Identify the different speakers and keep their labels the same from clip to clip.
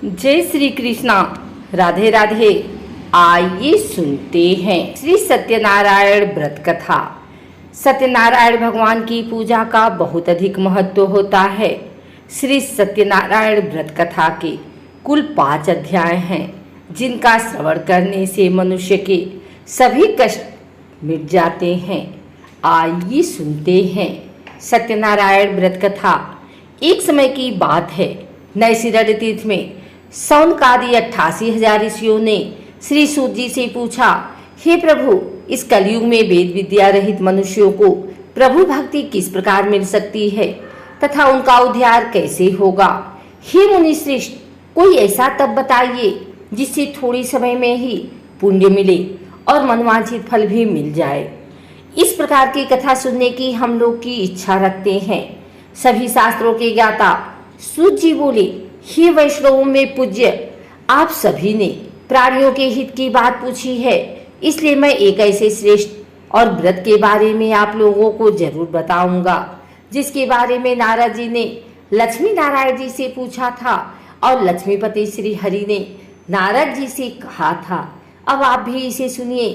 Speaker 1: जय श्री कृष्णा, राधे राधे। आइए सुनते हैं श्री सत्यनारायण व्रत कथा। सत्यनारायण भगवान की पूजा का बहुत अधिक महत्व होता है। श्री सत्यनारायण व्रत कथा के कुल 5 अध्याय हैं, जिनका श्रवण करने से मनुष्य के सभी कष्ट मिट जाते हैं। आइए सुनते हैं सत्यनारायण व्रत कथा। एक समय की बात है, नैशिरण्य तीर्थ में सौनकादि 88,000 ऋषियों ने श्री सूत जी से पूछा, हे प्रभु, इस कलयुग में वेद विद्या रहित मनुष्यों को प्रभु भक्ति किस प्रकार मिल सकती है तथा उनका उद्धार कैसे होगा? हे मुनि श्रेष्ठ, कोई ऐसा तप बताइए जिससे थोड़ी समय में ही पुण्य मिले और मनवांछित फल भी मिल जाए। इस प्रकार की कथा सुनने की हम लोग की इच्छा रखते हैं। सभी शास्त्रों के ज्ञाता सूत जी बोले, हे वैष्णवों में पूज्य, आप सभी ने प्राणियों के हित की बात पूछी है, इसलिए मैं एक ऐसे श्रेष्ठ और व्रत के बारे में आप लोगों को जरूर बताऊंगा, जिसके बारे में नारद जी ने लक्ष्मी नारायण जी से पूछा था और लक्ष्मीपति श्री हरि ने नारद जी से कहा था। अब आप भी इसे सुनिए।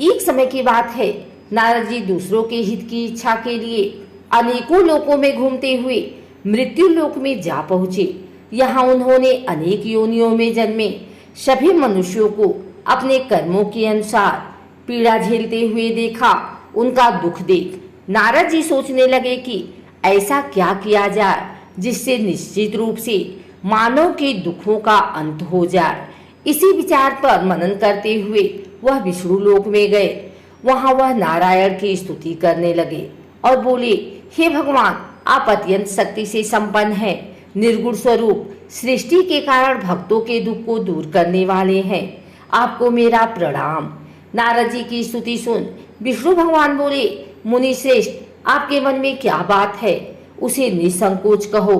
Speaker 1: एक समय की बात है, नारद जी दूसरों के हित की इच्छा के लिए अनेकों लोकों में घूमते हुए मृत्यु लोक में जा पहुंचे। यहाँ उन्होंने अनेक योनियों में जन्मे सभी मनुष्यों को अपने कर्मों के अनुसार पीड़ा झेलते हुए देखा। उनका दुख देख नारद जी सोचने लगे कि ऐसा क्या किया जाए जिससे निश्चित रूप से मानव के दुखों का अंत हो जाए। इसी विचार पर मनन करते हुए वह विष्णु लोक में गए। वहां वह नारायण की स्तुति करने लगे और बोले, हे भगवान, आप अत्यंत शक्ति से संपन्न हैं, निर्गुण स्वरूप, सृष्टि के कारण भक्तों के दुख को दूर करने वाले हैं। आपको मेरा प्रणाम। नारद जी की स्तुति सुन विष्णु भगवान बोले, मुनि श्रेष्ठ, आपके मन में क्या बात है, उसे निसंकोच कहो।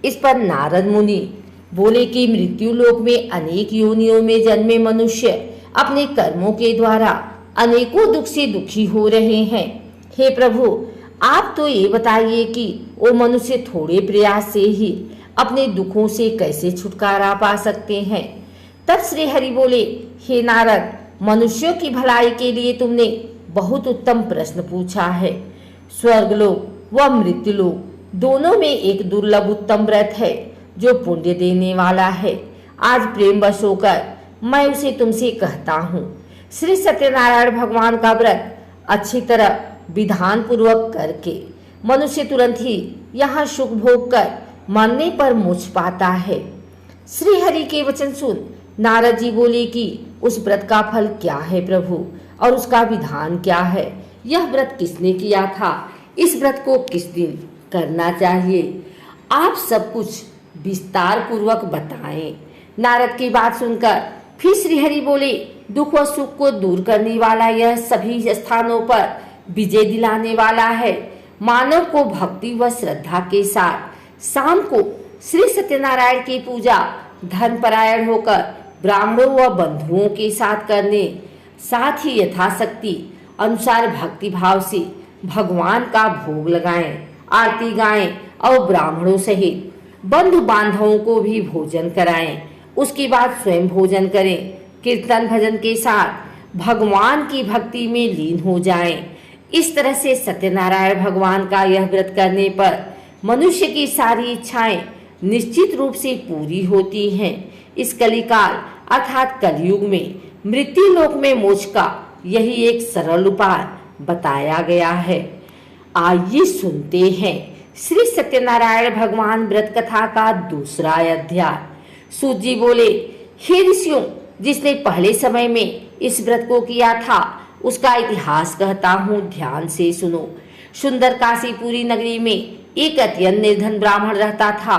Speaker 1: इस पर नारद मुनि बोले कि मृत्यु लोक में अनेक योनियों में जन्मे मनुष्य अपने कर्मों के द्वारा अनेकों दुख से दुखी हो रहे हैं। हे प्रभु, आप तो ये बताइए कि वो मनुष्य थोड़े प्रयास से ही अपने दुखों से कैसे छुटकारा पा सकते हैं। तब श्री हरि बोले, हे नारद, मनुष्यों की भलाई के लिए तुमने बहुत उत्तम प्रश्न पूछा है। स्वर्गलोक व मृत्युलोक दोनों में एक दुर्लभ उत्तम व्रत है जो पुण्य देने वाला है। आज प्रेम वश होकर मैं उसे तुमसे कहता हूँ। श्री सत्यनारायण भगवान का व्रत अच्छी तरह विधान पूर्वक करके मनुष्य तुरंत ही यहाँ सुख भोग कर मरने पर मोक्ष पाता है। श्री हरि के वचन सुन नारद जी बोले कि उस व्रत का फल क्या है प्रभु, और उसका विधान क्या है? यह व्रत किसने किया था? इस व्रत को किस दिन करना चाहिए? आप सब कुछ विस्तार पूर्वक बताएं। नारद की बात सुनकर फिर श्री हरि बोले, दुख व सुख को दूर करने वाला यह सभी स्थानों पर विजय दिलाने वाला है। मानव को भक्ति व श्रद्धा के साथ शाम को श्री सत्यनारायण की पूजा धर्म परायण होकर ब्राह्मणों व बंधुओं के साथ करने, साथ ही यथाशक्ति अनुसार भक्ति भाव से भगवान का भोग लगाएं, आरती गाएं और ब्राह्मणों सहित बंधु बांधवों को भी भोजन कराएं। उसके बाद स्वयं भोजन करें। कीर्तन भजन के साथ भगवान की भक्ति में लीन हो जाएं। इस तरह से सत्यनारायण भगवान का यह व्रत करने पर मनुष्य की सारी इच्छाएं निश्चित रूप से पूरी होती हैं। इस कलिकाल अर्थात कलयुग में मृत्यु लोक में मोक्ष का यही एक सरल उपाय बताया गया है। आइए सुनते हैं श्री सत्यनारायण भगवान व्रत कथा का दूसरा अध्याय। सूत जी बोले, हे ऋषियों, जिसने पहले समय में इस व्रत को किया था उसका इतिहास कहता हूँ, ध्यान से सुनो। सुंदर काशीपुरी नगरी में एक अत्यंत निर्धन ब्राह्मण रहता था।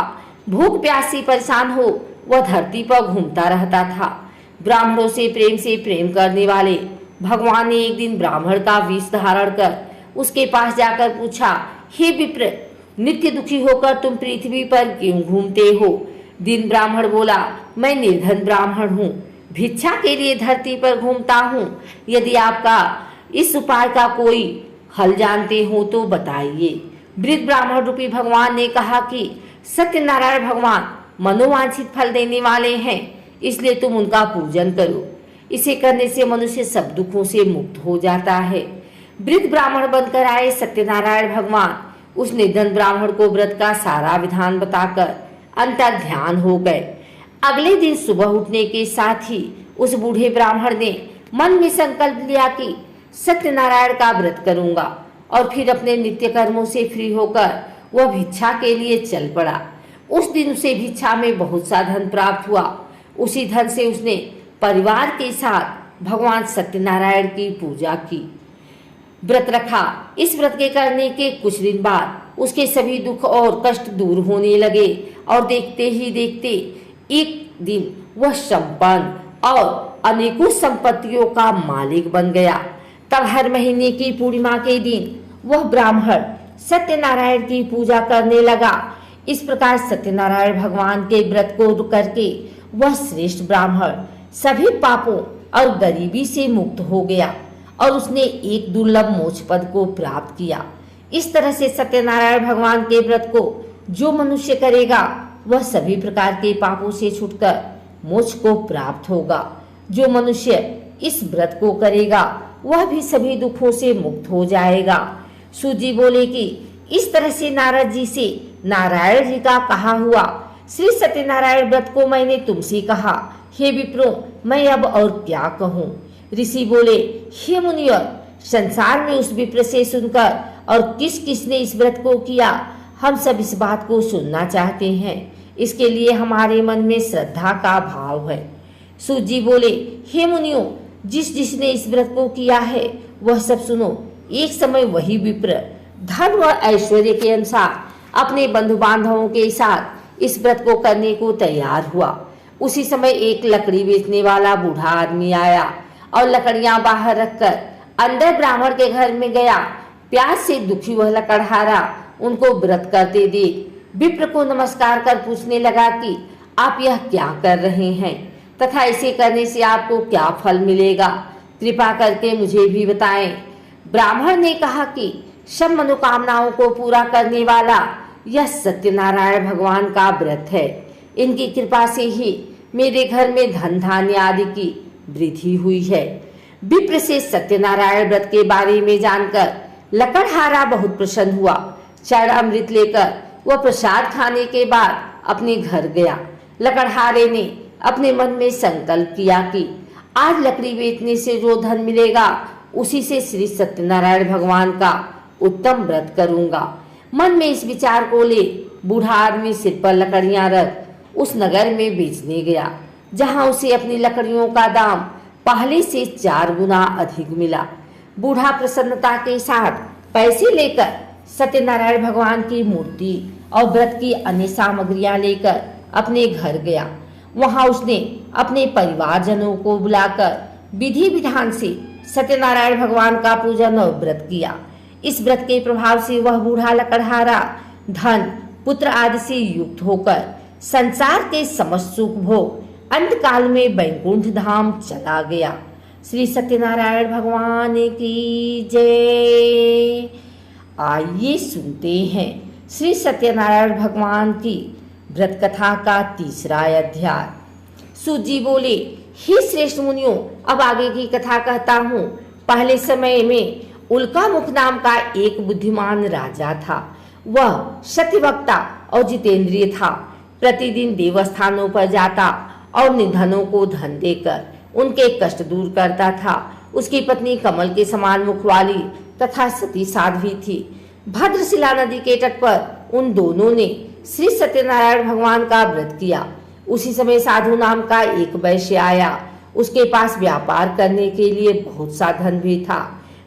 Speaker 1: भूख प्यास से परेशान हो वह धरती पर घूमता रहता था। ब्राह्मणों से प्रेम करने वाले भगवान ने एक दिन ब्राह्मण का वेश धारण कर उसके पास जाकर पूछा, हे विप्र, नित्य दुखी होकर तुम पृथ्वी पर क्यों घूमते हो? दिन ब्राह्मण बोला, मैं निर्धन ब्राह्मण हूँ, भिक्षा के लिए धरती पर घूमता हूँ। यदि आपका इस उपाय का कोई हल जानते हो तो बताइए। वृद्ध ब्राह्मण रूपी भगवान ने कहा कि सत्यनारायण भगवान मनोवांछित फल देने वाले हैं, इसलिए तुम उनका पूजन करो। इसे करने से मनुष्य सब दुखों से मुक्त हो जाता है। वृद्ध ब्राह्मण बनकर आए सत्यनारायण भगवान उस निर्धन ब्राह्मण को व्रत का सारा विधान बताकर अंतर ध्यान हो गए। अगले दिन सुबह उठने के साथ ही उस बूढ़े ब्राह्मण ने मन में संकल्प लिया कि सत्यनारायण का व्रत करूंगा, और फिर अपने नित्य कर्मों से फ्री होकर वह भिक्षा के लिए चल पड़ा। उस दिन उसे भिक्षा में बहुत सा धन प्राप्त हुआ। उसी धन से उसने परिवार के साथ भगवान सत्यनारायण की पूजा की, व्रत रखा। इस व्रत के करने के कुछ दिन बाद उसके सभी दुख और कष्ट दूर होने लगे और देखते ही देखते एक दिन वह संपन्न और अनेकों संपत्तियों का मालिक बन गया। तब हर महीने की पूर्णिमा के दिन वह ब्राह्मण सत्यनारायण की पूजा करने लगा। इस प्रकार सत्यनारायण भगवान के व्रत को करके वह श्रेष्ठ ब्राह्मण सभी पापों और गरीबी से मुक्त हो गया और उसने एक दुर्लभ मोक्ष पद को प्राप्त किया। इस तरह से सत्यनारायण भगवान के व्रत को जो मनुष्य करेगा वह सभी प्रकार के पापों से छूटकर मोक्ष को प्राप्त होगा। जो मनुष्य इस व्रत को करेगा वह भी सभी दुखों से मुक्त हो जाएगा। सूत जी बोले कि इस तरह से नारद जी से नारायण जी का कहा हुआ श्री सत्यनारायण व्रत को मैंने तुमसे कहा। हे विप्रो, मैं अब और क्या कहूँ। ऋषि बोले, हे मुनिवर, संसार में उस विप्र से सुनकर और किस किसने इस व्रत को किया, हम सब इस बात को सुनना चाहते हैं। इसके लिए हमारे मन में श्रद्धा का भाव है। सूत जी बोले, हे मुनियों, जिस जिसने इस व्रत को किया है वह सब सुनो। एक समय वही विप्र धन व ऐश्वर्य के अनुसार अपने बंधु बांधवों के साथ इस व्रत को करने को तैयार हुआ। उसी समय एक लकड़ी बेचने वाला बूढ़ा आदमी आया और लकड़ियां बाहर रखकर अंदर ब्राह्मण के घर में गया। प्यास से दुखी वह लकड़हारा उनको व्रत करते देख विप्र को नमस्कार कर पूछने लगा कि आप यह क्या कर रहे हैं तथा इसे करने से आपको क्या फल मिलेगा, कृपा करके मुझे भी बताएं। ब्राह्मण ने कहा कि सब मनोकामनाओं को पूरा करने वाला यह सत्यनारायण भगवान का व्रत है। इनकी कृपा से ही मेरे घर में धन धान्य आदि की वृद्धि हुई है। विप्र से सत्यनारायण व्रत के बारे में जानकर लकड़हारा बहुत प्रसन्न हुआ। चरण अमृत लेकर वह प्रसाद खाने के बाद अपने घर गया। लकड़हारे ने अपने मन में संकल्प किया कि आज लकड़ी बेचने से जो धन मिलेगा उसी से श्री सत्यनारायण भगवान का उत्तम व्रत करूंगा। मन में इस विचार को ले बूढ़ा आदमी सिर पर लकड़ियां रख उस नगर में बेचने गया, जहां उसे अपनी लकड़ियों का दाम पहले से 4 गुना अधिक मिला। बूढ़ा प्रसन्नता के साथ पैसे लेकर सत्यनारायण भगवान की मूर्ति और व्रत की अन्य सामग्रियां लेकर अपने घर गया। वहां उसने अपने परिवारजनों को बुलाकर विधि विधान से सत्यनारायण भगवान का पूजन और व्रत किया। इस व्रत के प्रभाव से वह बूढ़ा लकड़हारा धन पुत्र आदि से युक्त होकर संसार के समस्त सुख भोग अंत काल में वैकुंठ धाम चला गया। श्री सत्यनारायण भगवान की जय। आइए सुनते हैं श्री सत्यनारायण भगवान की व्रत कथा का 3रा अध्याय। सूत जी बोले, हे श्रेष्ठ मुनियों, अब आगे की कथा कहता हूँ। पहले समय में उल्का मुख नाम का एक बुद्धिमान राजा था। वह सत्यवक्ता और जितेंद्रिय था। प्रतिदिन देवस्थानों पर जाता और निर्धनों को धन देकर उनके कष्ट दूर करता था। उसकी पत्नी कमल के समान मुख वाली तथा सती साध्वी थी। भद्रशिला नदी के तट पर उन दोनों ने श्री सत्यनारायण भगवान का व्रत किया। उसी समय साधु नाम का एक वैश्य आया। उसके पास व्यापार करने के लिए बहुत सा धन भी था।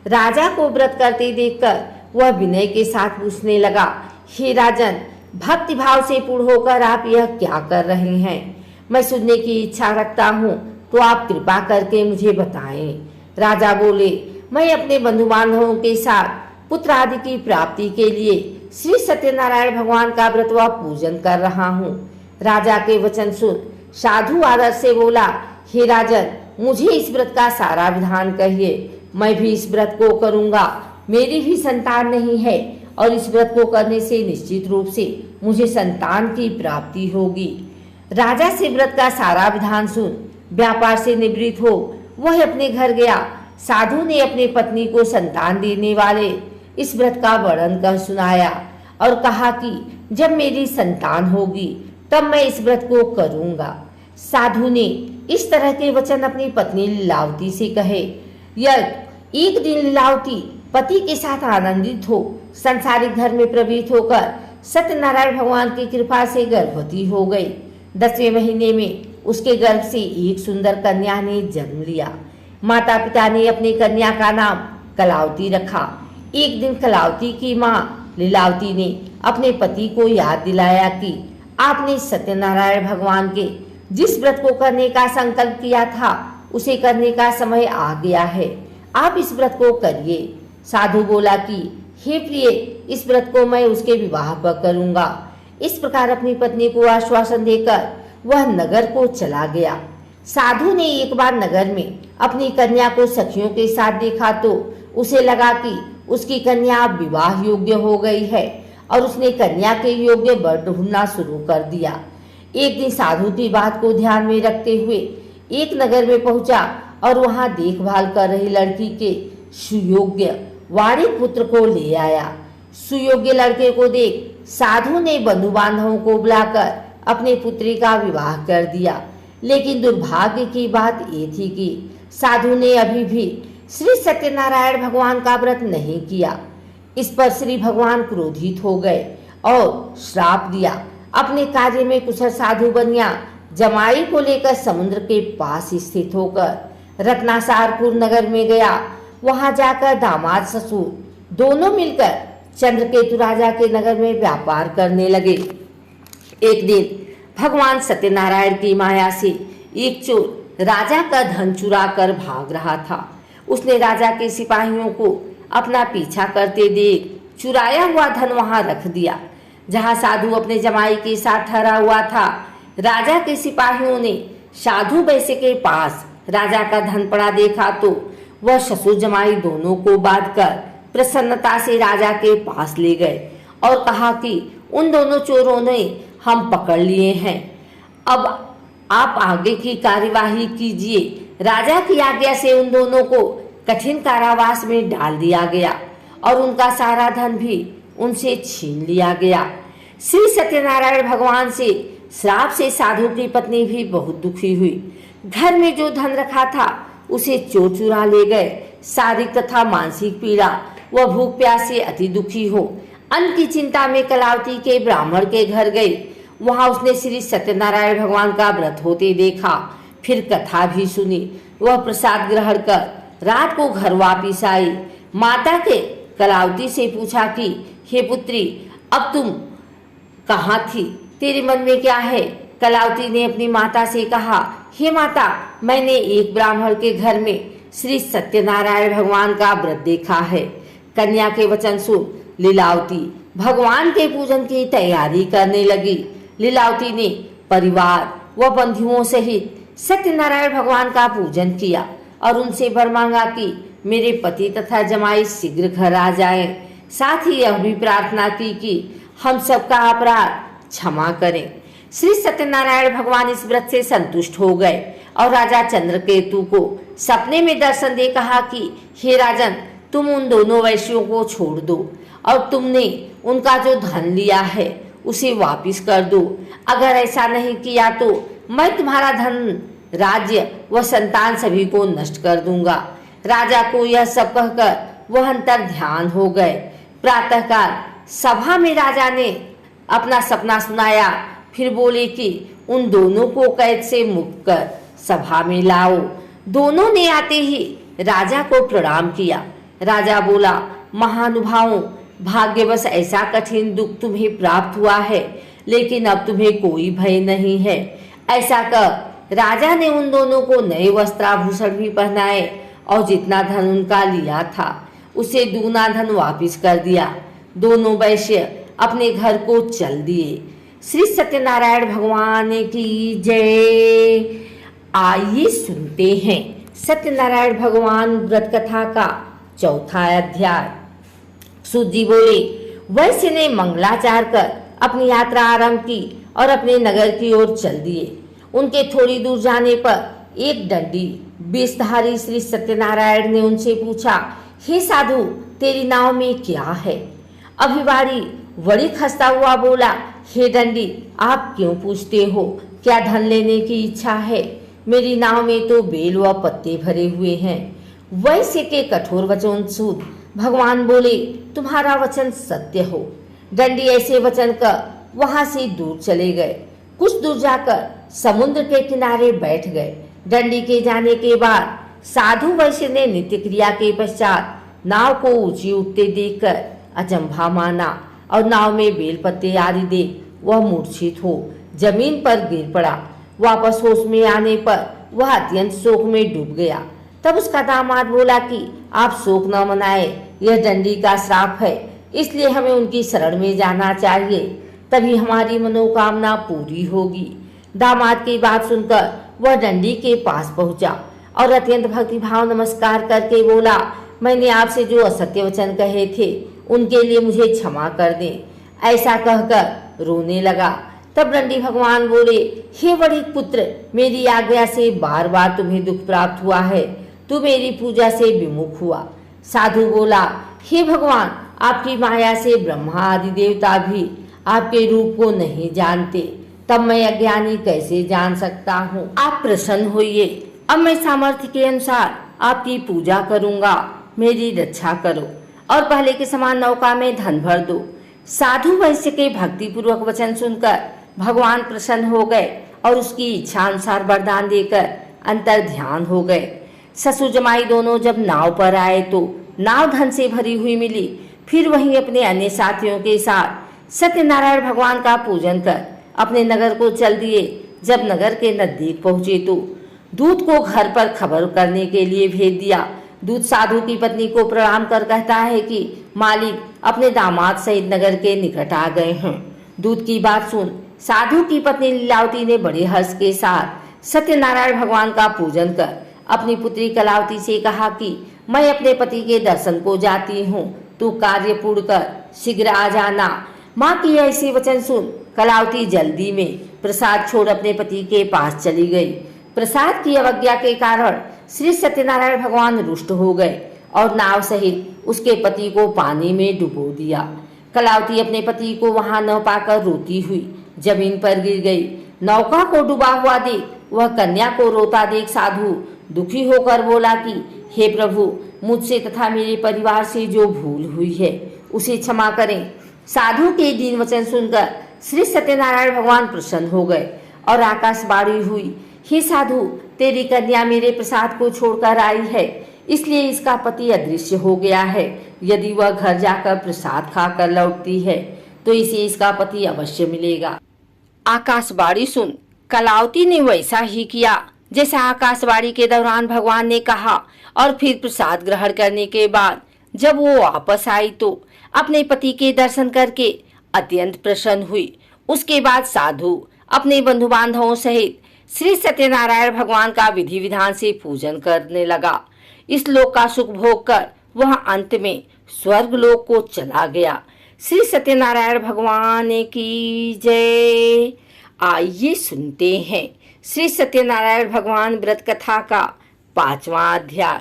Speaker 1: राजा को व्रत करते देखकर वह विनय के साथ पूछने लगा, हे राजन, भक्ति भाव से पूर्ण होकर आप यह क्या कर रहे हैं? मैं सुनने की इच्छा रखता हूँ, तो आप कृपा करके मुझे बताएं। राजा बोले, मैं अपने बंधु बांधवों के साथ पुत्र आदि की प्राप्ति के लिए श्री सत्यनारायण भगवान का व्रत व पूजन कर रहा हूँ। राजा के वचन सुन साधु आदर से बोला, हे राजन, मुझे इस व्रत का सारा विधान कहिए। मैं भी इस व्रत को करूंगा। मेरी भी संतान नहीं है और इस व्रत को करने से निश्चित रूप से मुझे संतान की प्राप्ति होगी। राजा से व्रत का सारा विधान सुन व्यापार से निवृत्त हो वह अपने घर गया। साधु ने अपनी पत्नी को संतान देने वाले इस व्रत का वर्णन कर सुनाया और कहा कि जब मेरी संतान होगी तब मैं इस व्रत को करूंगा। साधु ने इस तरह के वचन अपनी पत्नी लीलावती से कहे। यह एक दिन लीलावती पति के साथ आनंदित हो संसारिक धर्म में प्रवृत्त होकर सत्यनारायण भगवान की कृपा से गर्भवती हो गई। 10वें महीने में उसके गर्भ से एक सुंदर कन्या ने जन्म लिया। माता पिता ने अपनी कन्या का नाम कलावती रखा। एक दिन कलावती की माँ लीलावती ने अपने पति को याद दिलाया कि आपने सत्यनारायण भगवान के जिस व्रत को करने का संकल्प किया था उसे करने का समय आ गया है, आप इस व्रत को करिए। साधु बोला कि हे प्रिय, इस व्रत को मैं उसके विवाह पर करूंगा। इस प्रकार अपनी पत्नी को आश्वासन देकर वह नगर को चला गया। साधु ने एक बार नगर में अपनी कन्या को सखियों के साथ देखा तो उसे लगा कि उसकी कन्या अब विवाह योग्य हो गई है और उसने कन्या के योग्य वर ढूंढना शुरू कर दिया। एक दिन साधु की बात को ध्यान में रखते हुए एक नगर में पहुंचा और वहां देखभाल कर रही लड़की के सुयोग्य वारिक पुत्र को ले आया। सुयोग्य लड़के को देख साधु ने बंधु बांधवों को बुलाकर अपने पुत्री का विवाह कर दिया। लेकिन दुर्भाग्य की बात ये थी कि साधु ने अभी भी श्री सत्यनारायण भगवान का व्रत नहीं किया। इस पर श्री भगवान क्रोधित हो गए और श्राप दिया। अपने कार्य में कुशल साधु बनिया जमाई को लेकर समुद्र के पास स्थित होकर रत्नासारपुर नगर में गया। वहां जाकर दामाद ससुर दोनों मिलकर चंद्रकेतु राजा के नगर में व्यापार करने लगे। एक दिन भगवान सत्यनारायण की माया से एक चोर राजा का धन चुरा कर भाग रहा था। उसने राजा के सिपाहियों को अपना पीछा करते देख चुराया हुआ धन वहां रख दिया जहां साधु अपने जमाई के साथ ठहरा हुआ था। राजा के सिपाहियों ने साधु वैश्य के पास राजा का धन पड़ा देखा तो वह ससुर जमाई दोनों को बांधकर प्रसन्नता से राजा के पास ले गए और कहा कि उन दोनों चोरों ने हम पकड़ लिए हैं, अब आप आगे की कार्यवाही कीजिए। राजा की आज्ञा से उन दोनों को कठिन कारावास में डाल दिया गया और उनका सारा धन भी उनसे छीन लिया गया। श्री सत्यनारायण भगवान से श्राप से साधु की पत्नी भी बहुत दुखी हुई। घर में जो धन रखा था उसे चोर चुरा ले गए। शारीरिक तथा मानसिक पीड़ा वह भूख प्यास से अति दुखी हो अन्न की चिंता में कलावती के ब्राह्मण के घर गई। वहां उसने श्री सत्यनारायण भगवान का व्रत होते देखा, फिर कथा भी सुनी। वह प्रसाद ग्रहण कर रात को घर वापिस आई। माता के कलावती से पूछा कि हे पुत्री, अब तुम कहाँ थी, तेरे मन में क्या है? कलावती ने अपनी माता से कहा, हे माता, मैंने एक ब्राह्मण के घर में श्री सत्यनारायण भगवान का व्रत देखा है। कन्या के वचन सुन लीलावती भगवान के पूजन की तैयारी करने लगी। लीलावती ने परिवार व बंधुओं सहित सत्यनारायण भगवान का पूजन किया और उनसे वर मांगा कि मेरे पति तथा जमाई शीघ्र घर आ जाएं। साथ ही यह भी प्रार्थना की कि हम सबका अपराध क्षमा करें। श्री सत्यनारायण भगवान इस व्रत से संतुष्ट हो गए और राजा चंद्रकेतु को सपने में दर्शन दे कहा कि हे राजन, तुम उन दोनों वैश्यों को छोड़ दो और तुमने उनका जो धन लिया है उसे वापिस कर दो। अगर ऐसा नहीं किया तो मैं तुम्हारा धन, राज्य व संतान सभी को नष्ट कर दूंगा। राजा को यह सब कहकर वह अंतर ध्यान हो गए। प्रातःकाल सभा में राजा ने अपना सपना सुनाया, फिर बोले कि उन दोनों को कैद से मुक्त कर सभा में लाओ। दोनों ने आते ही राजा को प्रणाम किया। राजा बोला, महानुभावों, भाग्यवश ऐसा कठिन दुख तुम्हें प्राप्त हुआ है, लेकिन अब तुम्हें कोई भय नहीं है। ऐसा कर राजा ने उन दोनों को नए वस्त्राभूषण भी पहनाए और जितना धन उनका लिया था उसे दुगना धन वापिस कर दिया। दोनों वैश्य अपने घर को चल दिए। श्री सत्यनारायण भगवान की जय। आइए सुनते हैं सत्यनारायण भगवान व्रत कथा का चौथा अध्याय। सूत जी बोले, वैश्य ने मंगलाचार कर अपनी यात्रा आरंभ की और अपने नगर की ओर चल दिए। उनके थोड़ी दूर जाने पर एक दंडी बेशधारी श्री सत्यनारायण ने उनसे पूछा, हे साधु, तेरी नाव में क्या है? अभिवारी बड़ी खस्ता हुआ बोला, हे दंडी, आप क्यों पूछते हो? क्या धन लेने की इच्छा है? मेरी नाव में तो बेल व पत्ते भरे हुए हैं। वैश्य के कठोर वचन सुन भगवान बोले, तुम्हारा वचन सत्य हो। दंडी ऐसे वचन कर वहां से दूर चले गए। कुछ दूर जाकर समुद्र के किनारे बैठ गए। दंडी के जाने के बाद साधु वैश्य ने नित्य क्रिया के पश्चात नाव को ऊंची उठते देखकर अचंभा माना और नाव में बेल पत्ते आदि देख वह मूर्छित हो जमीन पर गिर पड़ा। वापस होश में आने पर वह अत्यंत शोक में डूब गया। तब उसका दामाद बोला कि आप शोक न मनाए, यह दंडी का श्राप है, इसलिए हमें उनकी शरण में जाना चाहिए, तभी हमारी मनोकामना पूरी होगी। दामाद की बात सुनकर वह दंडी के पास पहुंचा और अत्यंत भक्तिभाव नमस्कार करके बोला, मैंने आपसे जो असत्य वचन कहे थे उनके लिए मुझे क्षमा कर दें। ऐसा कहकर रोने लगा। तब दंडी भगवान बोले, हे बड़े पुत्र, मेरी आज्ञा से बार बार तुम्हें दुख प्राप्त हुआ है, तू मेरी पूजा से विमुख हुआ। साधु बोला, हे भगवान, आपकी माया से ब्रह्मा आदि देवता भी आपके रूप को नहीं जानते, तब मैं अज्ञानी कैसे जान सकता हूँ? आप प्रसन्न होइए, अब मैं सामर्थ्य के अनुसार आपकी पूजा करूँगा, मेरी रक्षा करो और पहले के समान नौका में धन भर दो। साधु वैश्य के भक्ति पूर्वक वचन सुनकर भगवान प्रसन्न हो गए और उसकी इच्छा अनुसार वरदान देकर अंतर ध्यान हो गए। ससुर जमाई दोनों जब नाव पर आए तो नाव धन से भरी हुई मिली। फिर वहीं अपने अन्य साथियों के साथ सत्यनारायण भगवान का पूजन कर अपने नगर को चल दिए। जब नगर के नजदीक पहुंचे तो दूत को घर पर खबर करने के लिए भेज दिया। दूत साधु की पत्नी को प्रणाम कर कहता है कि मालिक अपने दामाद सहित नगर के निकट आ गए हैं। दूत की बात सुन साधु की पत्नी लीलावती ने बड़े हर्ष के साथ सत्यनारायण भगवान का पूजन कर अपनी पुत्री कलावती से कहा कि मैं अपने पति के दर्शन को जाती हूँ, तू कार्य पूर्ण कर शीघ्र आ जाना। माँ की ऐसी वचन सुन कलावती जल्दी में प्रसाद छोड़ अपने पति के पास चली गई। प्रसाद की अवज्ञा के कारण श्री सत्यनारायण भगवान रुष्ट हो गए और नाव सहित उसके पति को पानी में डुबो दिया। कलावती अपने पति को वहां न पाकर रोती हुई जमीन पर गिर गई। नौका को डूबा हुआ देख वह कन्या को रोता देख साधु दुखी होकर बोला कि हे प्रभु, मुझसे तथा मेरे परिवार से जो भूल हुई है उसे क्षमा करें। साधु के दीन वचन सुनकर श्री सत्यनारायण भगवान प्रसन्न हो गए और आकाशवाणी हुई, हे साधु, तेरी कन्या मेरे प्रसाद को छोड़कर आई है, इसलिए इसका पति अदृश्य हो गया है। यदि वह घर जाकर प्रसाद खाकर लौटती है तो इसे इसका पति अवश्य मिलेगा। आकाशवाणी सुन कलावती ने वैसा ही किया जैसा आकाशवाणी के दौरान भगवान ने कहा और फिर प्रसाद ग्रहण करने के बाद जब वो वापस आई तो अपने पति के दर्शन करके अत्यंत प्रसन्न हुई। उसके बाद साधु अपने बंधु बांधवों सहित श्री सत्यनारायण भगवान का विधि विधान से पूजन करने लगा। इस लोक का सुख भोग कर वह अंत में स्वर्ग लोक को चला गया। श्री सत्यनारायण भगवान की जय। आइए सुनते हैं श्री सत्यनारायण भगवान व्रत कथा का 5वां अध्याय।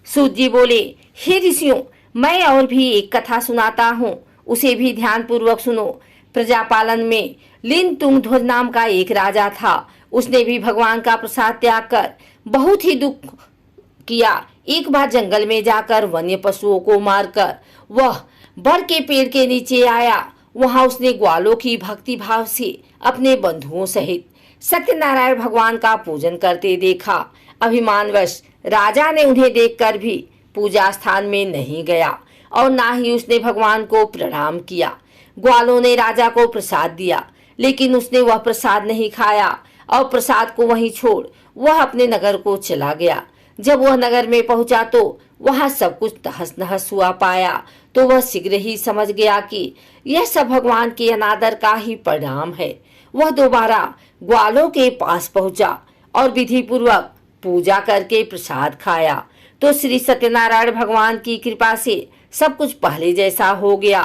Speaker 1: सूत जी बोले, हे ऋषियों, मैं और भी एक कथा सुनाता हूँ, उसे भी ध्यान पूर्वक सुनो। प्रजापालन में लिन तुंग ध्वज नाम का एक राजा था। उसने भी भगवान का प्रसाद त्याग कर बहुत ही दुख किया। एक बार जंगल में जाकर वन्य पशुओं को मारकर वह बर के पेड़ के नीचे आया। वहां उसने ग्वालों की भक्ति भाव से अपने बंधुओं सहित सत्यनारायण भगवान का पूजन करते देखा। अभिमानवश राजा ने उन्हें देखकर भी पूजा स्थान में नहीं गया और ना ही उसने भगवान को प्रणाम किया। ग्वालों ने राजा को प्रसाद दिया, लेकिन उसने वह प्रसाद नहीं खाया और प्रसाद को वहीं छोड़ वह अपने नगर को चला गया। जब वह नगर में पहुंचा तो वहां सब कुछ तहस नहस हुआ पाया तो वह शीघ्र ही समझ गया कि यह सब भगवान के अनादर का ही परिणाम है। वह दोबारा ग्वालों के पास पहुंचा और विधि पूर्वक पूजा करके प्रसाद खाया तो श्री सत्यनारायण भगवान की कृपा से सब कुछ पहले जैसा हो गया।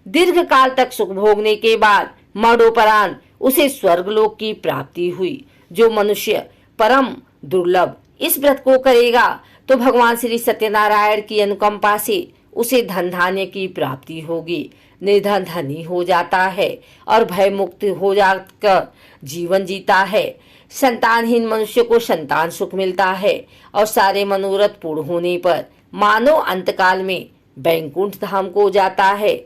Speaker 1: दीर्घ काल तक सुख भोगने के बाद मरणोपरांत उसे स्वर्गलोक की प्राप्ति हुई। जो मनुष्य परम दुर्लभ इस व्रत को करेगा तो भगवान श्री सत्यनारायण की अनुकंपा से उसे धन धान्य की प्राप्ति होगी। निर्धन धनी हो जाता है और भय मुक्त हो जाकर जीवन जीता है। संतानहीन मनुष्य को संतान सुख मिलता है और सारे मनोरथ पूर्ण होने पर मानव अंतकाल में बैकुंठ धाम को जाता है।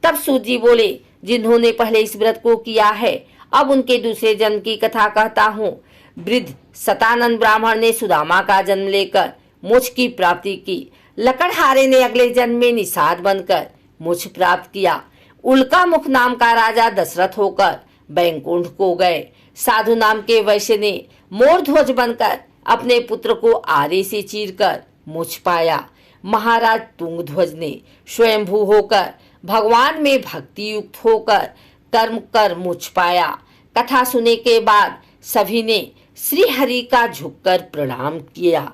Speaker 1: तब सूत जी बोले, जिन्होंने पहले इस व्रत को किया है अब उनके दूसरे जन्म की कथा कहता हूँ। वृद्ध सतानंद ब्राह्मण ने सुदामा का जन्म लेकर मोक्ष की प्राप्ति की। लकड़हारे ने अगले जन्म में निषाद बनकर मोक्ष प्राप्त किया। उल्का मुख नाम का राजा दशरथ होकर बैकुंठ को गए। साधु नाम के वैश्य ने मोर ध्वज बनकर अपने पुत्र को आरे से चीरकर मोक्ष पाया। महाराज तुंगध्वज ने स्वयंभू होकर भगवान में भक्ति युक्त होकर कर्म कर मोक्ष पाया। कथा सुनने के बाद सभी ने श्री हरि का झुककर प्रणाम किया।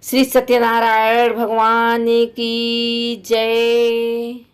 Speaker 1: श्री सत्यनारायण भगवान की जय।